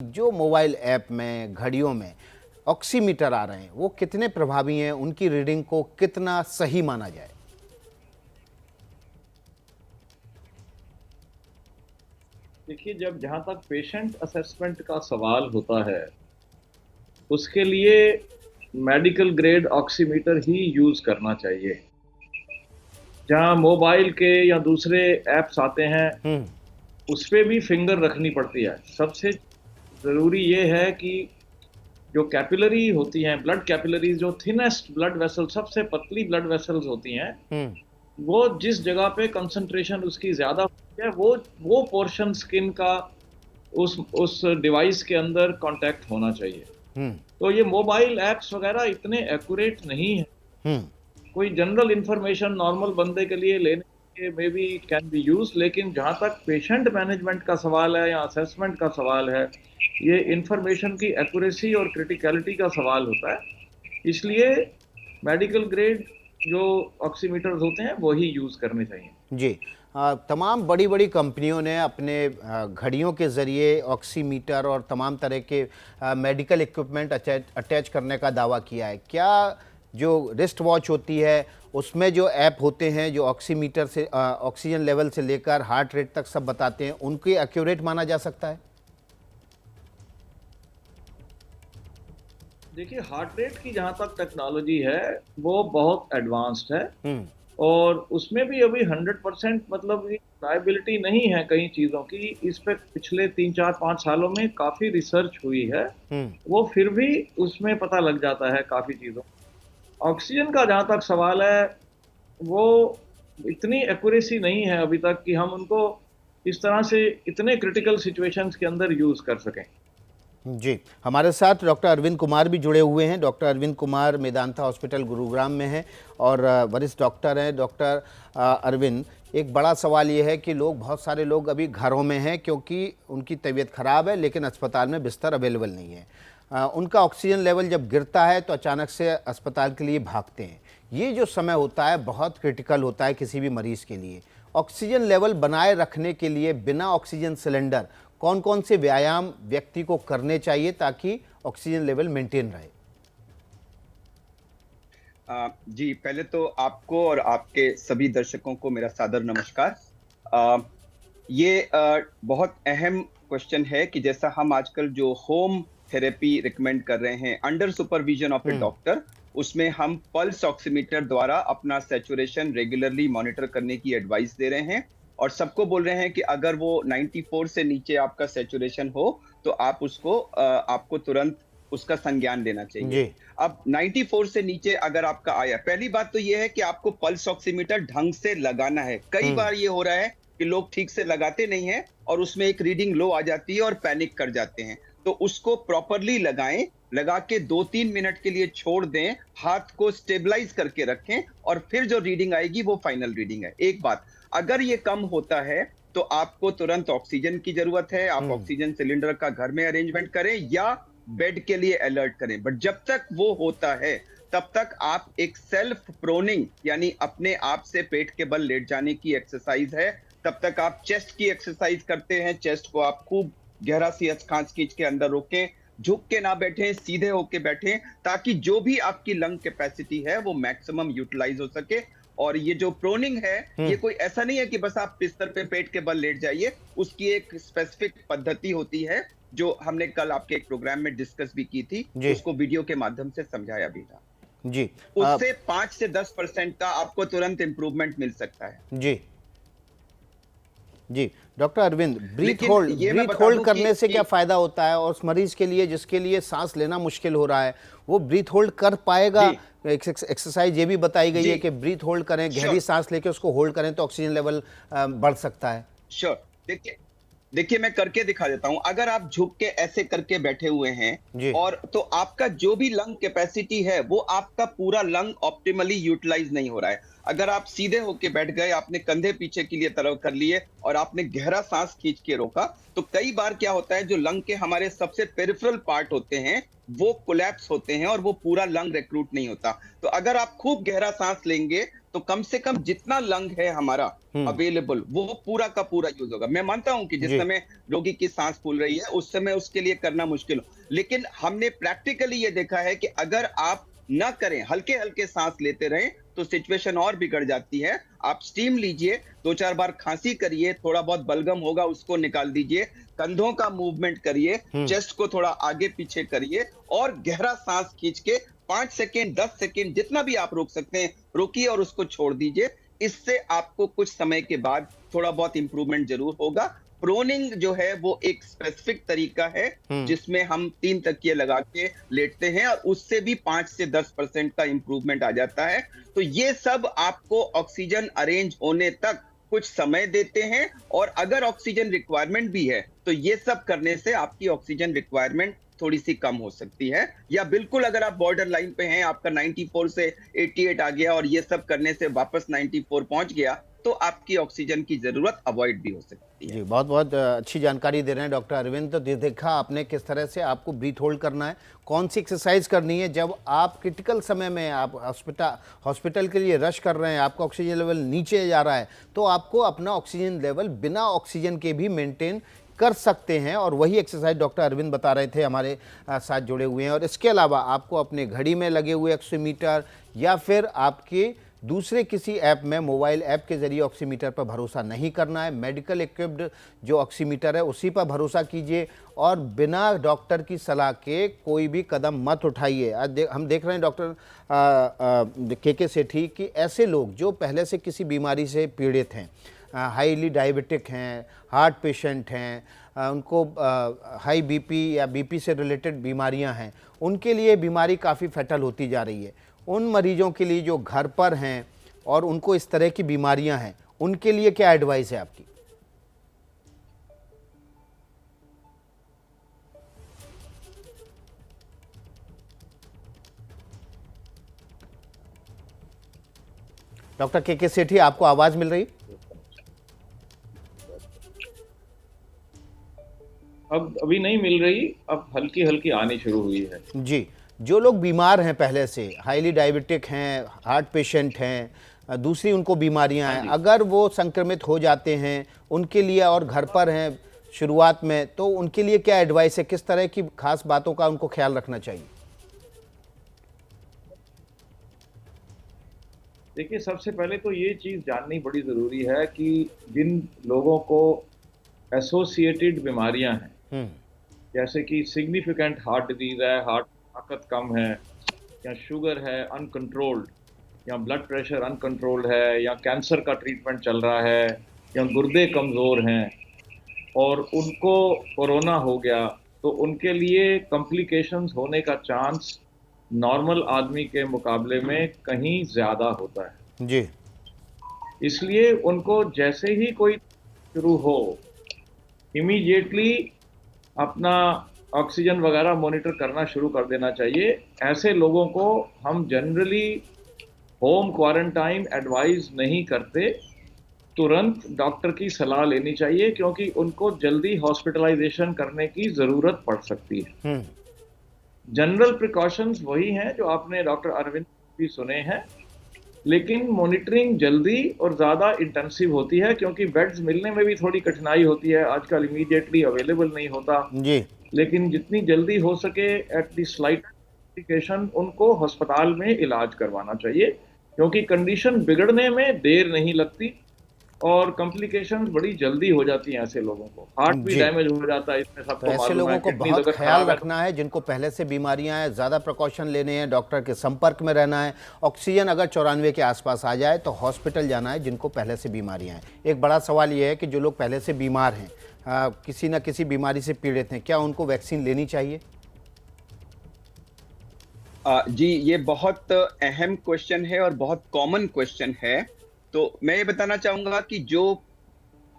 जो mobile app में, घड़ियों में ऑक्सीमीटर आ रहे हैं, वो कितने प्रभावी हैं, उनकी रीडिंग को कितना सही माना जाए? देखिए, जब जहाँ तक पेशेंट असेसमेंट का सवाल होता है, उसके लिए मेडिकल ग्रेड ऑक्सीमीटर ही यूज़ करना चाहिए। जहाँ मोबाइल के या दूसरे ऐप्स आते हैं, हुँ, उस पे भी फिंगर रखनी पड़ती है। सबसे ज़रूरी ये है कि जो कैपिलरी होती हैं, ब्लड कैपिलरीज़ जो थिनेस्ट ब्लड वेसल सबसे पतली ब्लड वेसल्स होती हैं, हुँ, वो जिस जगह पे कंसंट्रेशन उसकी ज़्यादा होती है, वो पोर्शन स्किन का उस डिवाइस के अंदर कॉन्टैक्ट होना चाहिए। हुँ, तो ये मोबाइल ऐप्स वगैरह इतने एक्यूरेट नहीं है। हुँ, कोई जनरल इंफॉर्मेशन नॉर्मल बंदे के लिए लेने के may be can be use, लेकिन जहाँ तक पेशेंट मैनेजमेंट का सवाल है या असेसमेंट का सवाल है, ये इंफॉर्मेशन की एक्यूरेसी और क्रिटिकलिटी का सवाल होता है। इसलिए मेडिकल ग्रेड जो ऑक्सीमीटर्स होते हैं वो ही यूज करने चाहिए। जी। तमाम बड़ी-बड़ी कंपनियों ने अपने घड़ियों के ज़रिए ऑक्सीमीटर और तमाम तरह के मेडिकल इक्विपमेंट अटैच करने का दावा किया है। क्या जो रिस्ट वॉच होती है, उसमें जो ऐप होते हैं, जो ऑक्सीमीटर से ऑक्सीजन लेवल से लेकर हार्ट रेट तक सब बताते हैं, उनके एक्यूरेट माना जा सकता है? देखिए, हार्ट रेट की जहाँ तक टेक्नोलॉजी है वो बहुत एडवांस्ड है, हुँ, और उसमें भी अभी 100% मतलब रिलायबिलिटी नहीं है कई चीज़ों की। इस पे पिछले 3 4 5 सालों में काफ़ी रिसर्च हुई है, हुँ, वो फिर भी उसमें पता लग जाता है काफ़ी चीज़ों। ऑक्सीजन का जहाँ तक सवाल है, वो इतनी एक्यूरेसी नहीं है अभी तक कि हम उनको इस तरह से इतने क्रिटिकल सिचुएशंस के अंदर यूज़ कर सकें। जी। हमारे साथ डॉक्टर अरविंद कुमार भी जुड़े हुए हैं। डॉक्टर अरविंद कुमार मेदांता हॉस्पिटल गुरुग्राम में हैं और वरिष्ठ डॉक्टर हैं। डॉक्टर अरविंद, एक बड़ा सवाल ये है कि बहुत सारे लोग अभी घरों में हैं क्योंकि उनकी तबीयत ख़राब है, लेकिन अस्पताल में बिस्तर अवेलेबल नहीं है। उनका ऑक्सीजन लेवल जब गिरता है तो अचानक से अस्पताल के लिए भागते हैं। ये जो समय होता है बहुत क्रिटिकल होता है किसी भी मरीज़ के लिए। ऑक्सीजन लेवल बनाए रखने के लिए बिना ऑक्सीजन सिलेंडर कौन-कौन से व्यायाम व्यक्ति को करने चाहिए ताकि ऑक्सीजन लेवल मेंटेन रहे? जी, पहले तो आपको और आपके सभी दर्शकों को मेरा सादर नमस्कार। अ, ये बहुत अहम क्वेश्चन है कि जैसा हम आजकल जो होम थेरेपी रिकमेंड कर रहे हैं under supervision of A hmm, doctor, उसमें हम पल्स ऑक्सीमीटर द्वारा अपना सैचुरेशन रेगुलरली मॉनिटर करने की एडवाइस दे रहे हैं और सबको बोल रहे हैं कि अगर वो 94 से नीचे आपका सैचुरेशन हो, तो आप आपको तुरंत उसका संज्ञान लेना चाहिए। जी। अब 94 से नीचे अगर आपका आया, पहली बात तो ये है कि आपको पल्स ऑक्सीमीटर ढंग से लगाना है। कई हुँ, बार ये हो रहा है कि लोग ठीक से लगाते नहीं हैं और उसमें एक रीडिंग लो आ जाती है और पैनिक कर जाते हैं। तो उसको प्रॉपरली लगाएं, लगा के 2-3 मिनट के लिए छोड़ दें, हाथ को स्टेबलाइज करके रखें और फिर जो रीडिंग आएगी वो फाइनल रीडिंग है। एक बात, अगर ये कम होता है तो आपको तुरंत ऑक्सीजन की जरूरत है, आप हुँ, ऑक्सीजन सिलेंडर का घर में अरेंजमेंट करें या बेड के लिए अलर्ट करें। बट जब तक वो होता है तब तक आप एक सेल्फ प्रोनिंग यानी अपने आप से पेट के बल लेट जाने की एक्सरसाइज है, तब तक आप चेस्ट की एक्सरसाइज करते हैं। चेस्ट को आप खूब गहरा सी खांच खींच के अंदर रोकें, झुक के ना बैठें, सीधे होके बैठें, ताकि जो भी आपकी लंग कैपेसिटी है वो मैक्सिमम यूटिलाइज हो सके। और ये जो प्रोनिंग है, हुँ, ये कोई ऐसा नहीं है कि बस आप बिस्तर पे पेट के बल लेट जाइए। उसकी एक स्पेसिफिक पद्धति होती है जो हमने कल आपके एक प्रोग्राम में डिस्कस भी की थी, जी, उसको वीडियो के माध्यम से समझाया भी था। जी। उससे 5 से 10% का आपको तुरंत इंप्रूवमेंट मिल सकता है। जी, जी। डॉक्टर अरविंद, लेकिन ये मैं ब्रीथ बता होल्ड दूं करने से क्या कि फ़ायदा होता है? और उस मरीज़ के लिए जिसके लिए साँस लेना मुश्किल हो रहा है, वो ब्रीथ होल्ड कर पाएगा? जी, एक्सरसाइज़ ये भी बताई गई जी, है कि ब्रीथ होल्ड करें, गहरी श्योर, साँस लेके उसको होल्ड करें तो ऑक्सीजन लेवल बढ़ सकता है। श्योर। देखिए देखिए, मैं करके दिखा देता हूं। अगर आप झुक के ऐसे करके बैठे हुए हैं जी। और तो आपका जो भी लंग कैपेसिटी है वो आपका पूरा लंग ऑप्टिमली यूटिलाइज नहीं हो रहा है। अगर आप सीधे होके बैठ गए, आपने कंधे पीछे के लिए तरफ कर लिए और आपने गहरा सांस खींच के रोका, तो कई बार क्या होता है, जो लंग के हमारे सबसे पेरिफेरल पार्ट होते हैं वो कोलैप्स होते हैं और वो पूरा लंग रिक्रूट नहीं होता। तो अगर आप खूब गहरा सांस लेंगे तो कम से कम जितना लंग है हमारा अवेलेबल वो पूरा का पूरा यूज होगा। मैं मानता हूं कि जिस जी। समय रोगी की सांस फूल रही है उस समय उसके लिए करना मुश्किल हो, लेकिन हमने प्रैक्टिकली ये देखा है कि अगर आप न करें, हल्के हल्के सांस लेते रहें, तो सिचुएशन और बिगड़ जाती है। आप स्टीम लीजिए, 2-4 बार खांसी करिए, थोड़ा बहुत बलगम होगा उसको निकाल दीजिए, कंधों का मूवमेंट करिए, चेस्ट को थोड़ा आगे पीछे करिए और गहरा सांस खींच के 5 सेकेंड 10 सेकेंड जितना भी आप रोक सकते हैं रोकिए और उसको छोड़ दीजिए। इससे आपको कुछ समय के बाद थोड़ा बहुत इंप्रूवमेंट जरूर होगा। प्रोनिंग जो है वो एक स्पेसिफिक तरीका है जिसमें हम 3 तकिए लगा के लेटते हैं और उससे भी 5 से 10% का इंप्रूवमेंट आ जाता है। तो ये सब आपको ऑक्सीजन अरेंज होने तक कुछ समय देते हैं और अगर ऑक्सीजन रिक्वायरमेंट भी है तो ये सब करने से आपकी ऑक्सीजन रिक्वायरमेंट थोड़ी सी कम हो सकती है, या बिल्कुल अगर आप बॉर्डर लाइन पे हैं, आपका 94 से 88 आ गया और ये सब करने से वापस 94 पहुंच गया, तो आपकी ऑक्सीजन की जरूरत अवॉइड भी हो सकती है। जी, बहुत बहुत अच्छी जानकारी दे रहे हैं डॉक्टर अरविंद। तो देखा आपने किस तरह से आपको ब्रीथ होल्ड करना है, कौन सी एक्सरसाइज करनी है जब आप क्रिटिकल समय में आप हॉस्पिटल के लिए रश कर रहे हैं, आपका ऑक्सीजन लेवल नीचे जा रहा है, तो आपको अपना ऑक्सीजन लेवल बिना ऑक्सीजन के भी मेंटेन कर सकते हैं। और वही एक्सरसाइज डॉक्टर अरविंद बता रहे थे, हमारे साथ जुड़े हुए हैं। और इसके अलावा आपको अपने घड़ी में लगे हुए ऑक्सीमीटर या फिर आपके दूसरे किसी ऐप में, मोबाइल ऐप के ज़रिए ऑक्सीमीटर पर भरोसा नहीं करना है। मेडिकल इक्विप्ड जो ऑक्सीमीटर है उसी पर भरोसा कीजिए और बिना डॉक्टर की सलाह के कोई भी कदम मत उठाइए। आज हम देख रहे हैं डॉक्टर के सेठी कि ऐसे लोग जो पहले से किसी बीमारी से पीड़ित हैं, हाईली डायबिटिक हैं, हार्ट पेशेंट हैं, उनको हाई बीपी या बीपी से रिलेटेड बीमारियां हैं, उनके लिए बीमारी काफ़ी फैटल होती जा रही है। उन मरीजों के लिए जो घर पर हैं और उनको इस तरह की बीमारियां हैं, उनके लिए क्या एडवाइस है आपकी? डॉक्टर के सेठी, आपको आवाज़ मिल रही? अब अभी नहीं मिल रही, अब हल्की हल्की आनी शुरू हुई है। जी, जो लोग बीमार हैं पहले से, हाईली डायबिटिक हैं, हार्ट पेशेंट हैं, दूसरी उनको बीमारियां हैं, अगर वो संक्रमित हो जाते हैं उनके लिए और घर पर हैं शुरुआत में, तो उनके लिए क्या एडवाइस है, किस तरह की खास बातों का उनको ख्याल रखना चाहिए? देखिए, सबसे पहले तो ये चीज़ जाननी बड़ी ज़रूरी है कि जिन लोगों को एसोसिएटेड बीमारियां हैं, जैसे कि सिग्निफिकेंट हार्ट डिजीज है, हार्ट ताकत कम है, या शुगर है अनकंट्रोल्ड, या ब्लड प्रेशर अनकंट्रोल्ड है, या कैंसर का ट्रीटमेंट चल रहा है, या गुर्दे कमज़ोर हैं और उनको कोरोना हो गया, तो उनके लिए कॉम्प्लिकेशंस होने का चांस नॉर्मल आदमी के मुकाबले में कहीं ज़्यादा होता है। जी, इसलिए उनको जैसे ही कोई शुरू हो, इमीडिएटली अपना ऑक्सीजन वगैरह मॉनिटर करना शुरू कर देना चाहिए। ऐसे लोगों को हम जनरली होम क्वारंटाइन एडवाइस नहीं करते, तुरंत डॉक्टर की सलाह लेनी चाहिए क्योंकि उनको जल्दी हॉस्पिटलाइजेशन करने की ज़रूरत पड़ सकती है। जनरल प्रिकॉशंस वही हैं जो आपने डॉक्टर अरविंद भी सुने हैं, लेकिन मॉनिटरिंग जल्दी और ज़्यादा इंटेंसिव होती है क्योंकि बेड्स मिलने में भी थोड़ी कठिनाई होती है, आजकल इमीडिएटली अवेलेबल नहीं होता जी, लेकिन जितनी जल्दी हो सके एट द स्लाइट इंडिकेशन उनको अस्पताल में इलाज करवाना चाहिए क्योंकि कंडीशन बिगड़ने में देर नहीं लगती और कॉम्प्लिकेशंस बड़ी जल्दी हो जाती हैं। ऐसे लोगों को हार्ट भी जी। डैमेज हो जाता है, इसमें तो सबको ऐसे मालूम लोगों है। को किडनी बहुत अगर ख्याल खराब है रखना है, जिनको पहले से बीमारियां हैं, ज़्यादा प्रिकॉशन लेने हैं, डॉक्टर के संपर्क में रहना है। ऑक्सीजन अगर 94 के आसपास आ जाए तो हॉस्पिटल जाना है जिनको पहले से बीमारियां हैं। एक बड़ा सवाल ये है कि जो लोग पहले से बीमार हैं, किसी न किसी बीमारी से पीड़ित हैं, क्या उनको वैक्सीन लेनी चाहिए? जी, ये बहुत अहम क्वेश्चन है और बहुत कॉमन क्वेश्चन है। तो मैं ये बताना चाहूंगा कि जो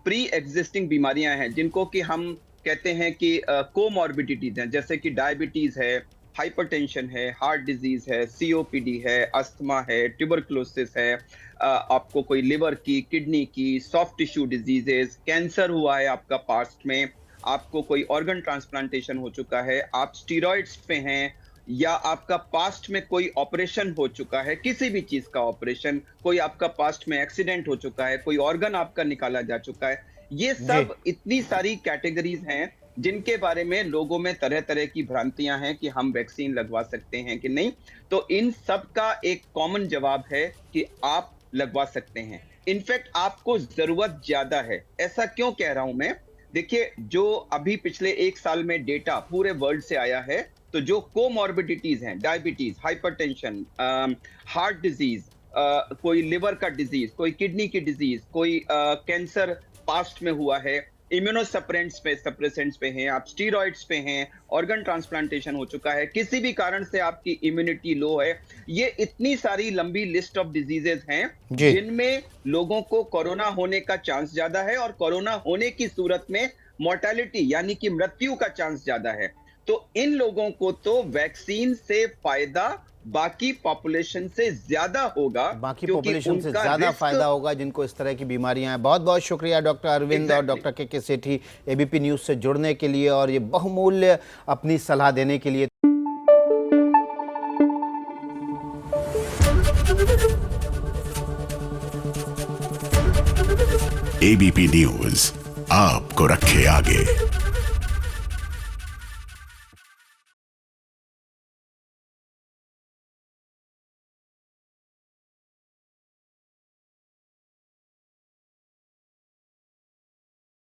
प्री एग्जिस्टिंग बीमारियां हैं जिनको कि हम कहते हैं कि कोमॉर्बिडिटीज हैं, जैसे कि डायबिटीज है, हाइपरटेंशन है, हार्ट डिजीज है, सीओपीडी है, अस्थमा है, ट्यूबरकुलोसिस है, आपको कोई लिवर की, किडनी की, सॉफ्ट टिश्यू डिजीजेस, कैंसर हुआ है आपका पास्ट में, आपको कोई ऑर्गन ट्रांसप्लांटेशन हो चुका है, आप स्टीरॉइड्स पे हैं, या आपका पास्ट में कोई ऑपरेशन हो चुका है, किसी भी चीज का ऑपरेशन, कोई आपका पास्ट में एक्सीडेंट हो चुका है, कोई ऑर्गन आपका निकाला जा चुका है, ये सब इतनी सारी कैटेगरीज हैं जिनके बारे में लोगों में तरह तरह की भ्रांतियां हैं कि हम वैक्सीन लगवा सकते हैं कि नहीं। तो इन सब का एक कॉमन जवाब है कि आप लगवा सकते हैं। इनफैक्ट आपको जरूरत ज्यादा है। ऐसा क्यों कह रहा हूं मैं? देखिए, जो अभी पिछले 1 साल में डेटा पूरे वर्ल्ड से आया है, तो जो कोमॉर्बिडिटीज हैं, डायबिटीज, हाइपरटेंशन, हार्ट डिजीज, कोई लिवर का डिजीज, कोई किडनी की डिजीज, कोई कैंसर पास्ट में हुआ है, इम्यूनोसप्रेसेंट्स पे हैं, आप स्टीरॉइड्स पे हैं, ऑर्गन ट्रांसप्लांटेशन हो चुका है, किसी भी कारण से आपकी इम्यूनिटी लो है, ये इतनी सारी लंबी लिस्ट ऑफ डिजीजेस हैं जिनमें लोगों को कोरोना होने का चांस ज्यादा है और कोरोना होने की सूरत में मोर्टेलिटी यानी कि मृत्यु का चांस ज्यादा है। तो इन लोगों को तो वैक्सीन से फायदा बाकी पॉपुलेशन से ज्यादा होगा, बाकी पॉपुलेशन से ज्यादा फायदा होगा जिनको इस तरह की बीमारियां हैं। बहुत बहुत शुक्रिया डॉक्टर अरविंद और डॉक्टर के सेठी एबीपी न्यूज से जुड़ने के लिए और ये बहुमूल्य अपनी सलाह देने के लिए। एबीपी न्यूज आपको रखे आगे।